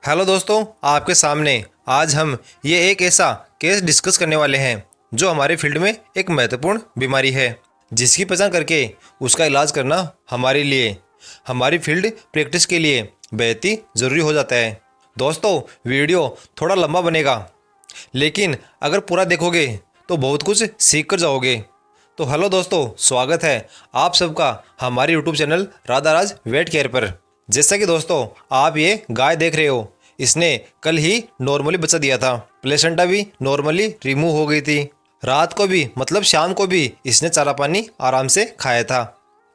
Hello दोस्तों, आपके सामने आज हम ये एक ऐसा केस डिस्कस करने वाले हैं जो हमारे फील्ड में एक महत्वपूर्ण बीमारी है, जिसकी पहचान करके उसका इलाज करना हमारे लिए, हमारी फील्ड प्रैक्टिस के लिए बेहद ही ज़रूरी हो जाता है। दोस्तों, वीडियो थोड़ा लंबा बनेगा, लेकिन अगर पूरा देखोगे तो बहुत कुछ सीख कर जाओगे। तो हेलो दोस्तों, स्वागत है आप सबका हमारे यूट्यूब चैनल राधाराज वेट केयर पर। जैसा कि दोस्तों आप ये गाय देख रहे हो, इसने कल ही नॉर्मली बच्चा दिया था। प्लेसेंटा भी नॉर्मली रिमूव हो गई थी। रात को भी मतलब शाम को भी इसने चारा पानी आराम से खाया था।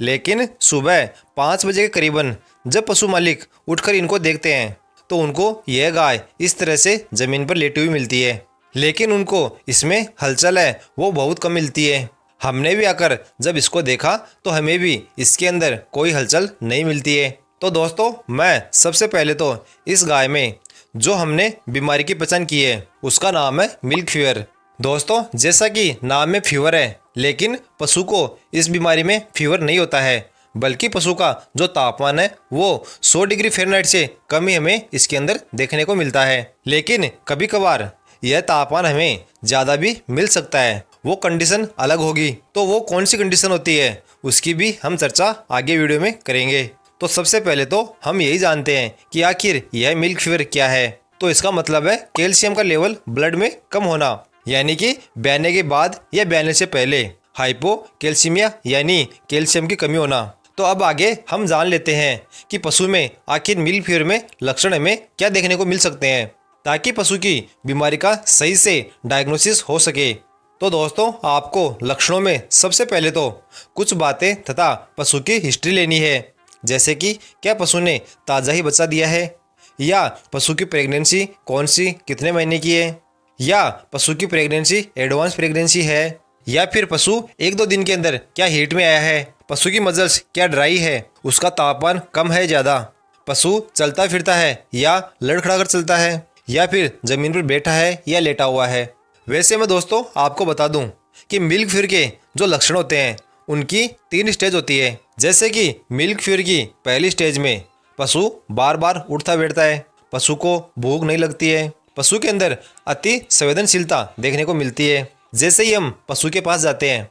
लेकिन सुबह 5 बजे के करीबन जब पशु मालिक उठकर इनको देखते हैं तो उनको यह गाय इस तरह से ज़मीन पर लेटी हुई मिलती है, लेकिन उनको इसमें हलचल है वो बहुत कम मिलती है। हमने भी आकर जब इसको देखा तो हमें भी इसके अंदर कोई हलचल नहीं मिलती है। तो दोस्तों, मैं सबसे पहले तो इस गाय में जो हमने बीमारी की पहचान की है उसका नाम है मिल्क फीवर। दोस्तों, जैसा कि नाम में फीवर है, लेकिन पशु को इस बीमारी में फीवर नहीं होता है, बल्कि पशु का जो तापमान है वो 100 डिग्री फ़ारेनहाइट से कम ही हमें इसके अंदर देखने को मिलता है। लेकिन कभी कभार यह तापमान हमें ज़्यादा भी मिल सकता है। वो कंडीशन अलग होगी, तो वो कौन सी कंडीशन होती है उसकी भी हम चर्चा आगे वीडियो में करेंगे। तो सबसे पहले तो हम यही जानते हैं कि आखिर यह मिल्क फीवर क्या है। तो इसका मतलब है कैल्शियम का लेवल ब्लड में कम होना, यानी कि ब्याने के बाद या ब्याने से पहले हाइपोकैल्सीमिया यानी कैल्शियम की कमी होना। तो अब आगे हम जान लेते हैं कि पशु में आखिर मिल्क फीवर में लक्षण हमें क्या देखने को मिल सकते हैं, ताकि पशु की बीमारी का सही से डायग्नोसिस हो सके। तो दोस्तों, आपको लक्षणों में सबसे पहले तो कुछ बातें तथा पशु की हिस्ट्री लेनी है, जैसे कि क्या पशु ने ताज़ा ही बच्चा दिया है, या पशु की प्रेगनेंसी कौन सी कितने महीने की है, या पशु की प्रेगनेंसी एडवांस प्रेगनेंसी है, या फिर पशु 1-2 दिन के अंदर क्या हीट में आया है, पशु की मजल्स क्या ड्राई है, उसका तापमान कम है ज़्यादा, पशु चलता फिरता है या लड़खड़ा कर चलता है, या फिर ज़मीन पर बैठा है या लेटा हुआ है। वैसे मैं दोस्तों आपको बता दूं कि मिल्क फीवर के जो लक्षण होते हैं उनकी 3 स्टेज होती है। जैसे कि मिल्क फीवर की पहली स्टेज में पशु बार बार उठता बैठता है, पशु को भूख नहीं लगती है, पशु के अंदर अति संवेदनशीलता देखने को मिलती है। जैसे ही हम पशु के पास जाते हैं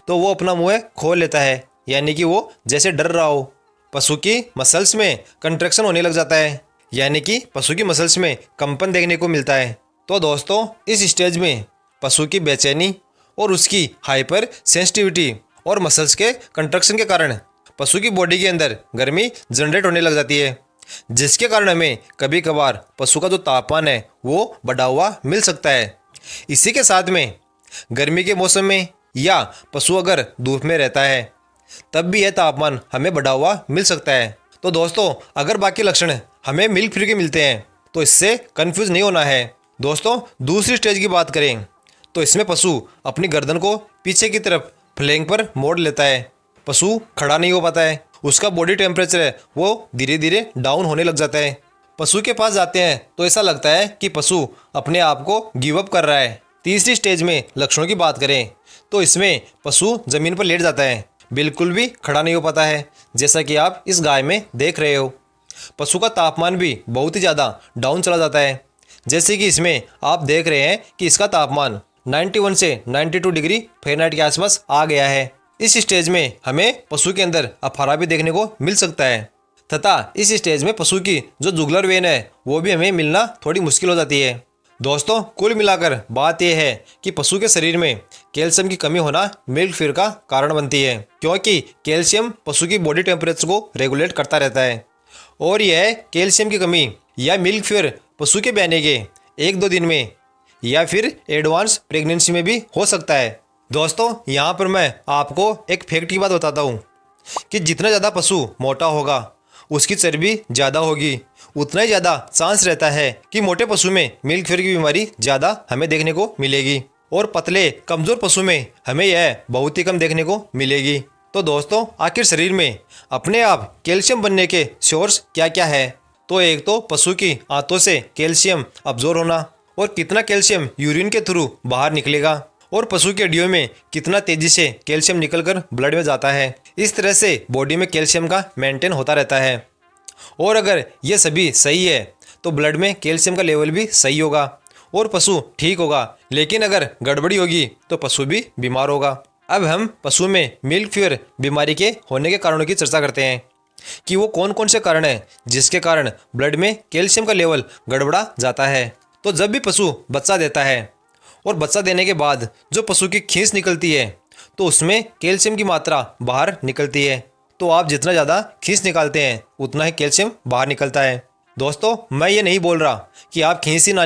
तो वो अपना मुंह खोल लेता है, यानी कि वो जैसे डर रहा हो। पशु की मसल्स में कंट्रैक्शन होने लग जाता है, यानी कि पशु की मसल्स में कंपन देखने को मिलता है। तो दोस्तों, इस स्टेज में पशु की बेचैनी और उसकी हाइपर सेंसिटिविटी और मसल्स के कंट्रक्शन के कारण पशु की बॉडी के अंदर गर्मी जनरेट होने लग जाती है, जिसके कारण हमें कभी कभार पशु का जो तापमान है वो बढ़ा हुआ मिल सकता है। इसी के साथ में गर्मी के मौसम में या पशु अगर धूप में रहता है तब भी यह तापमान हमें बढ़ा हुआ मिल सकता है। तो दोस्तों, अगर बाकी लक्षण हमें मिल्क फीवर के मिलते हैं तो इससे कन्फ्यूज़ नहीं होना है। दोस्तों, दूसरी स्टेज की बात करें तो इसमें पशु अपनी गर्दन को पीछे की तरफ फ्लैंक पर मोड़ लेता है, पशु खड़ा नहीं हो पाता है, उसका बॉडी टेम्परेचर है वो धीरे धीरे डाउन होने लग जाता है। पशु के पास जाते हैं तो ऐसा लगता है कि पशु अपने आप को गिव अप कर रहा है। तीसरी स्टेज में लक्षणों की बात करें तो इसमें पशु ज़मीन पर लेट जाता है, बिल्कुल भी खड़ा नहीं हो पाता है, जैसा कि आप इस गाय में देख रहे हो। पशु का तापमान भी बहुत ही ज़्यादा डाउन चला जाता है, जैसे कि इसमें आप देख रहे हैं कि इसका तापमान 91 से 92 डिग्री फ़ारेनहाइट के आसपास आ गया है। इस स्टेज में हमें पशु के अंदर अफारा भी देखने को मिल सकता है, तथा इस स्टेज में पशु की जो जुगुलर वेन है वो भी हमें मिलना थोड़ी मुश्किल हो जाती है। दोस्तों, कुल मिलाकर बात यह है कि पशु के शरीर में कैल्शियम की कमी होना मिल्क फीवर का कारण बनती है, क्योंकि कैल्शियम पशु की बॉडी टेम्परेचर को रेगुलेट करता रहता है, और यह कैल्शियम की कमी या मिल्क फीवर पशु के ब्याने के 1-2 दिन में या फिर एडवांस प्रेगनेंसी में भी हो सकता है। दोस्तों, यहाँ पर मैं आपको एक फैक्ट की बात बताता हूँ कि जितना ज़्यादा पशु मोटा होगा उसकी चर्बी ज़्यादा होगी, उतना ही ज़्यादा चांस रहता है कि मोटे पशु में मिल्क फीवर की बीमारी ज़्यादा हमें देखने को मिलेगी, और पतले कमज़ोर पशु में हमें यह बहुत ही कम देखने को मिलेगी। तो दोस्तों, आखिर शरीर में अपने आप कैल्शियम बनने के सोर्स क्या क्या है? तो एक तो पशु की आंतों से कैल्शियम अब्जॉर्ब होना, और कितना कैल्शियम यूरिन के थ्रू बाहर निकलेगा, और पशु के हड्डियों में कितना तेजी से कैल्शियम निकलकर ब्लड में जाता है। इस तरह से बॉडी में कैल्शियम का मेंटेन होता रहता है। और अगर ये सभी सही है तो ब्लड में कैल्शियम का लेवल भी सही होगा और पशु ठीक होगा। लेकिन अगर गड़बड़ी होगी तो पशु भी बीमार होगा। अब हम पशु में मिल्क फीवर बीमारी के होने के कारणों की चर्चा करते हैं कि वो कौन कौन से कारण हैं जिसके कारण ब्लड में कैल्शियम का लेवल गड़बड़ा जाता है। तो जब भी पशु बच्चा देता है और बच्चा देने के बाद जो पशु की खींच निकलती है तो उसमें कैल्शियम की मात्रा बाहर निकलती है। तो आप जितना ज़्यादा खींच निकालते हैं उतना ही कैल्शियम बाहर निकलता है। दोस्तों, मैं ये नहीं बोल रहा कि आप खींच ही ना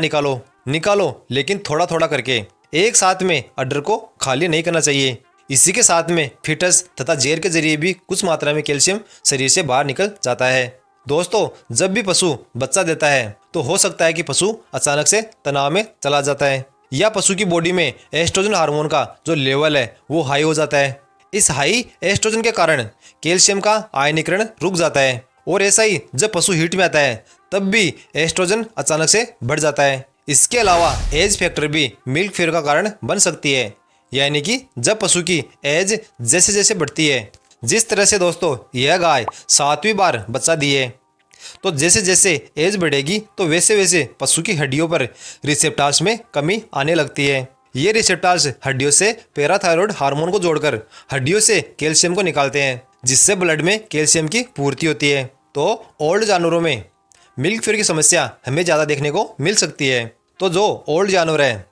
निकालो, लेकिन थोड़ा थोड़ा करके एक साथ में अड्डर को खाली नहीं करना चाहिए। इसी के साथ में फिटस तथा जेर के जरिए भी कुछ मात्रा में कैल्शियम शरीर से बाहर निकल जाता है। दोस्तों, जब भी पशु बच्चा देता है तो हो सकता है कि पशु अचानक से तनाव में चला जाता है या पशु की बॉडी में एस्ट्रोजन हार्मोन का जो लेवल है वो हाई हो जाता है। इस हाई एस्ट्रोजन के कारण कैल्शियम का आयनीकरण रुक जाता है और ऐसा ही जब पशु हीट में आता है तब भी एस्ट्रोजन अचानक से बढ़ जाता है। इसके अलावा एज फैक्टर भी मिल्क फीवर का कारण बन सकती है, यानी कि जब पशु की एज जैसे जैसे बढ़ती है, जिस तरह से दोस्तों यह गाय 7वीं बार बच्चा दी है, तो जैसे जैसे एज बढ़ेगी तो वैसे वैसे पशु की हड्डियों पर रिसेप्टर्स में कमी आने लगती है। ये रिसेप्टर्स हड्डियों से पैराथायरॉयड हार्मोन को जोड़कर हड्डियों से कैल्शियम को निकालते हैं, जिससे ब्लड में कैल्शियम की पूर्ति होती है। तो ओल्ड जानवरों में मिल्क फीवर की समस्या हमें ज़्यादा देखने को मिल सकती है। तो जो ओल्ड जानवर है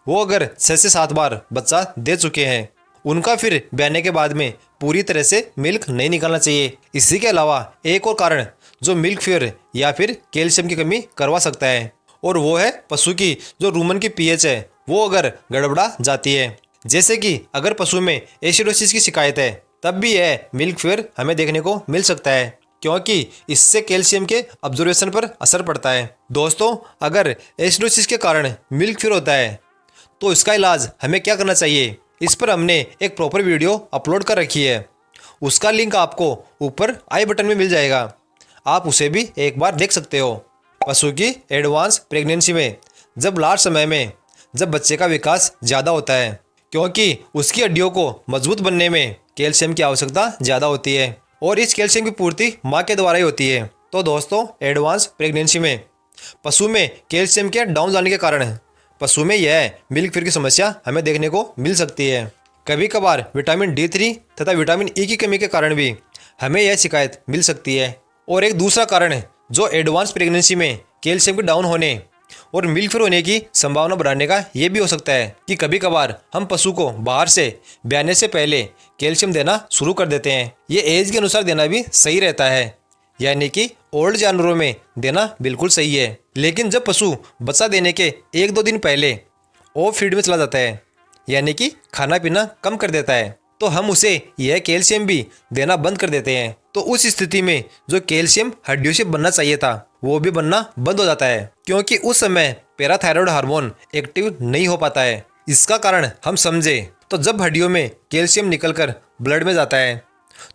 वो अगर 6 से 7 बार बच्चा दे चुके हैं, उनका फिर ब्याने के बाद में पूरी तरह से मिल्क नहीं निकालना चाहिए। इसी के अलावा एक और कारण जो मिल्क फीवर या फिर कैल्शियम की कमी करवा सकता है, और वो है पशु की जो रूमन की पीएच है वो अगर गड़बड़ा जाती है। जैसे कि अगर पशु में एसिडोसिस की शिकायत है तब भी यह मिल्क फीवर हमें देखने को मिल सकता है, क्योंकि इससे कैल्शियम के अब्जॉर्प्शन पर असर पड़ता है। दोस्तों, अगर एसिडोसिस के कारण मिल्क फीवर होता है तो इसका इलाज हमें क्या करना चाहिए, इस पर हमने एक प्रॉपर वीडियो अपलोड कर रखी है। उसका लिंक आपको ऊपर आई बटन में मिल जाएगा, आप उसे भी एक बार देख सकते हो। पशु की एडवांस प्रेगनेंसी में जब लास्ट समय में जब बच्चे का विकास ज़्यादा होता है, क्योंकि उसकी हड्डियों को मजबूत बनने में कैल्शियम की आवश्यकता ज़्यादा होती है और इस कैल्शियम की पूर्ति माँ के द्वारा ही होती है। तो दोस्तों, एडवांस प्रेगनेंसी में पशु में कैल्शियम के डाउन जाने के कारण पशु में यह मिल्क फीवर की समस्या हमें देखने को मिल सकती है। कभी कभार विटामिन D3 तथा विटामिन E की कमी के कारण भी हमें यह शिकायत मिल सकती है। और एक दूसरा कारण है जो एडवांस प्रेगनेंसी में कैल्शियम के डाउन होने और मिल्क फीवर होने की संभावना बढ़ाने का ये भी हो सकता है कि कभी कभार हम पशु को बाहर से ब्याने से पहले कैल्शियम देना शुरू कर देते हैं। ये एज के अनुसार देना भी सही रहता है, यानी कि ओल्ड जानवरों में देना बिल्कुल सही है। लेकिन जब पशु बच्चा देने के 1-2 दिन पहले ऑफ फीड में चला जाता है, यानी कि खाना पीना कम कर देता है, तो हम उसे यह कैल्शियम भी देना बंद कर देते हैं। तो उस स्थिति में जो कैल्शियम हड्डियों से बनना चाहिए था वो भी बनना बंद हो जाता है, क्योंकि उस समय पैराथायरॉयड हार्मोन एक्टिव नहीं हो पाता है। इसका कारण हम समझे तो जब हड्डियों में कैल्शियम निकलकर ब्लड में जाता है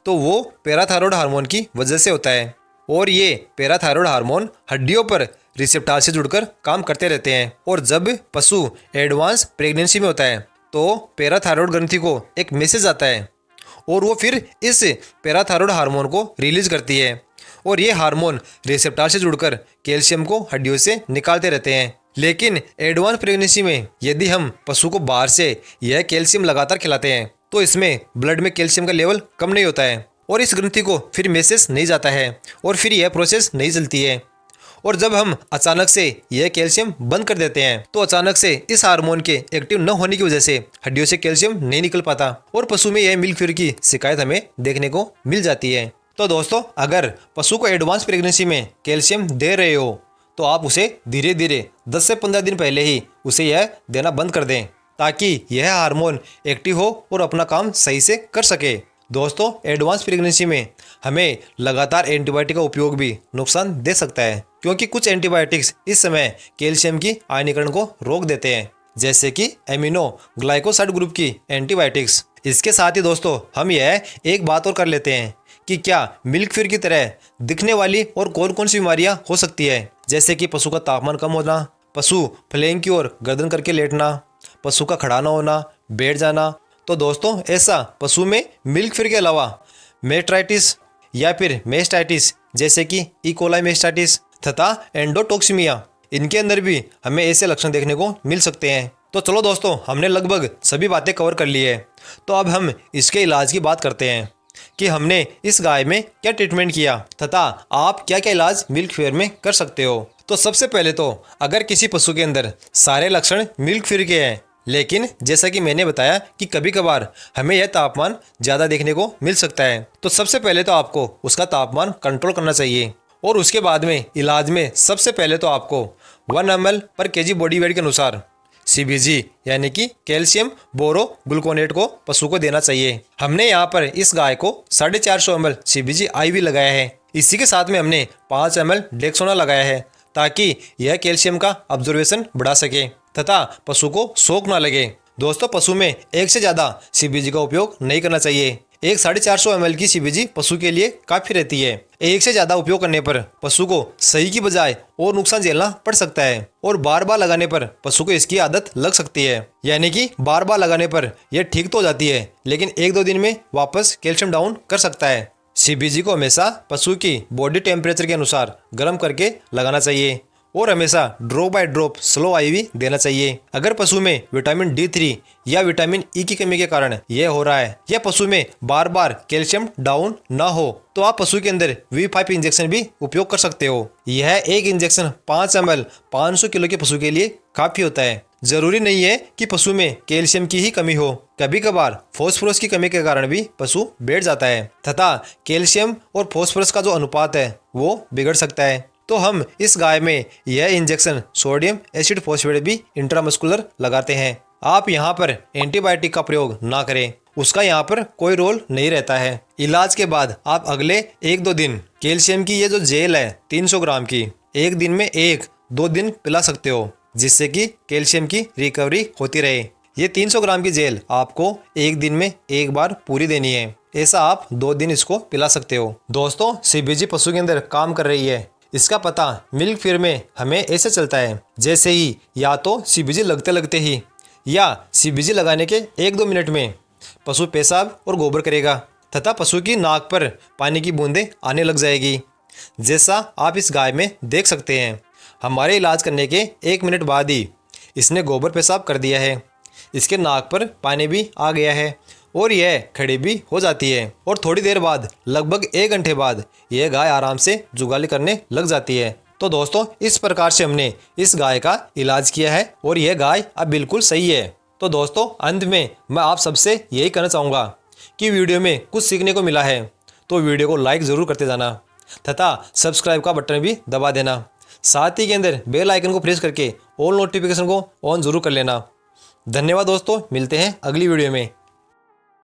तो वो पैराथायरॉयड हार्मोन की वजह से होता है, और ये पैराथायरॉयड हार्मोन हड्डियों पर रिसेप्टर से जुड़कर काम करते रहते हैं। और जब पशु एडवांस प्रेगनेंसी में होता है तो पैराथायरॉयड ग्रंथि को एक मैसेज आता है और वो फिर इस पैराथायरॉयड हार्मोन को रिलीज करती है, और ये हार्मोन रिसेप्टर से जुड़कर कैल्शियम को हड्डियों से निकालते रहते हैं। लेकिन एडवांस प्रेगनेंसी में यदि हम पशु को बाहर से यह कैल्शियम लगातार खिलाते हैं तो इसमें ब्लड में कैल्शियम का लेवल कम नहीं होता है और इस ग्रंथि को फिर मैसेज नहीं जाता है और फिर यह प्रोसेस नहीं चलती है। और जब हम अचानक से यह कैल्शियम बंद कर देते हैं तो अचानक से इस हार्मोन के एक्टिव न होने की वजह से हड्डियों से कैल्शियम नहीं निकल पाता और पशु में यह मिल्क फीवर की शिकायत हमें देखने को मिल जाती है। तो दोस्तों, अगर पशु को एडवांस प्रेगनेंसी में कैल्शियम दे रहे हो तो आप उसे धीरे धीरे 10 से 15 दिन पहले ही उसे यह देना बंद कर दें, ताकि यह हार्मोन एक्टिव हो और अपना काम सही से कर सके। दोस्तों, एडवांस प्रेगनेंसी में हमें लगातार एंटीबायोटिक का उपयोग भी नुकसान दे सकता है, क्योंकि कुछ एंटीबायोटिक्स इस समय कैल्शियम की आयनीकरण को रोक देते हैं, जैसे कि एमिनो ग्लाइकोसाइड ग्रुप की एंटीबायोटिक्स। इसके साथ ही दोस्तों, हम यह एक बात और कर लेते हैं कि क्या मिल्क फीवर की तरह दिखने वाली और कौन कौन सी बीमारियां हो सकती है, जैसे कि पशु का तापमान कम होना, पशु फ्लैंक की ओर गर्दन करके लेटना, पशु का खड़ा न होना, बैठ जाना। तो दोस्तों, ऐसा पशु में मिल्क फीवर के अलावा मेस्टाइटिस या फिर मेस्टाइटिस जैसे कि ई कोलाई मेस्टाइटिस तथा एंडोटॉक्सिमिया, इनके अंदर भी हमें ऐसे लक्षण देखने को मिल सकते हैं। तो चलो दोस्तों, हमने लगभग सभी बातें कवर कर ली है। तो अब हम इसके इलाज की बात करते हैं कि हमने इस गाय में क्या ट्रीटमेंट किया तथा आप क्या क्या इलाज मिल्क फेयर में कर सकते हो। तो सबसे पहले तो अगर किसी पशु के अंदर सारे लक्षण मिल्क फेयर के हैं, लेकिन जैसा कि मैंने बताया कि कभी कभार हमें यह तापमान ज़्यादा देखने को मिल सकता है, तो सबसे पहले तो आपको उसका तापमान कंट्रोल करना चाहिए। और उसके बाद में इलाज में सबसे पहले तो आपको 1 ml पर kg बॉडी वेट के अनुसार CBG यानी कि कैल्शियम बोरो ग्लूकोनेट को पशु को देना चाहिए। हमने यहाँ पर इस गाय को 450 ml CBG IV लगाया है। इसी के साथ में हमने 5 ml डेक्सोना लगाया है ताकि यह कैल्शियम का ऑब्जर्वेशन बढ़ा सके तथा पशु को शौक ना लगे। दोस्तों, पशु में एक से ज़्यादा CBG का उपयोग नहीं करना चाहिए। एक 450 ml की CBG पशु के लिए काफ़ी रहती है। एक से ज़्यादा उपयोग करने पर पशु को सही की बजाय और नुकसान झेलना पड़ सकता है और बार बार लगाने पर पशु को इसकी आदत लग सकती है। यानी कि बार बार लगाने पर यह ठीक तो हो जाती है, लेकिन 1-2 दिन में वापस कैल्शियम डाउन कर सकता है। CBG को हमेशा पशु की बॉडी टेम्परेचर के अनुसार गर्म करके लगाना चाहिए और हमेशा drop by drop slow IV देना चाहिए। अगर पशु में विटामिन D3 या विटामिन E की कमी के कारण यह हो रहा है या पशु में बार बार कैल्शियम डाउन ना हो, तो आप पशु के अंदर V5 इंजेक्शन भी उपयोग कर सकते हो। यह एक इंजेक्शन 5 ml 500 किलो के पशु के लिए काफ़ी होता है। जरूरी नहीं है कि पशु में कैल्शियम की ही कमी हो, कभी कभार फॉस्फोरस की कमी के कारण भी पशु बैठ जाता है तथा कैल्शियम और फॉस्फोरस का जो अनुपात है वो बिगड़ सकता है। तो हम इस गाय में यह इंजेक्शन सोडियम एसिड फॉस्फेट भी इंट्रामस्कुलर लगाते हैं। आप यहाँ पर एंटीबायोटिक का प्रयोग ना करें, उसका यहाँ पर कोई रोल नहीं रहता है। इलाज के बाद आप अगले 1-2 दिन कैल्शियम की ये जो जेल है 300 ग्राम की, एक दिन में 1-2 दिन पिला सकते हो, जिससे कि कैल्शियम की रिकवरी होती रहे। ये 300 ग्राम की जेल आपको एक दिन में एक बार पूरी देनी है। ऐसा आप 2 दिन इसको पिला सकते हो। दोस्तों, CBG पशु के अंदर काम कर रही है, इसका पता मिल्क फेयर में हमें ऐसे चलता है जैसे ही या तो CBG लगते लगते ही या CBG लगाने के 1-2 मिनट में पशु पेशाब और गोबर करेगा तथा पशु की नाक पर पानी की बूंदें आने लग जाएगी, जैसा आप इस गाय में देख सकते हैं। हमारे इलाज करने के 1 मिनट बाद ही इसने गोबर पेशाब कर दिया है, इसके नाक पर पानी भी आ गया है और यह खड़ी भी हो जाती है और थोड़ी देर बाद लगभग 1 घंटे बाद यह गाय आराम से जुगाली करने लग जाती है। तो दोस्तों, इस प्रकार से हमने इस गाय का इलाज किया है और यह गाय अब बिल्कुल सही है। तो दोस्तों, अंत में मैं आप सबसे यही कहना चाहूँगा कि वीडियो में कुछ सीखने को मिला है तो वीडियो को लाइक ज़रूर करते जाना तथा सब्सक्राइब का बटन भी दबा देना। साथ ही के अंदर बेल आइकन को प्रेस करके ऑल नोटिफिकेशन को ऑन ज़रूर कर लेना। धन्यवाद दोस्तों, मिलते हैं अगली वीडियो में।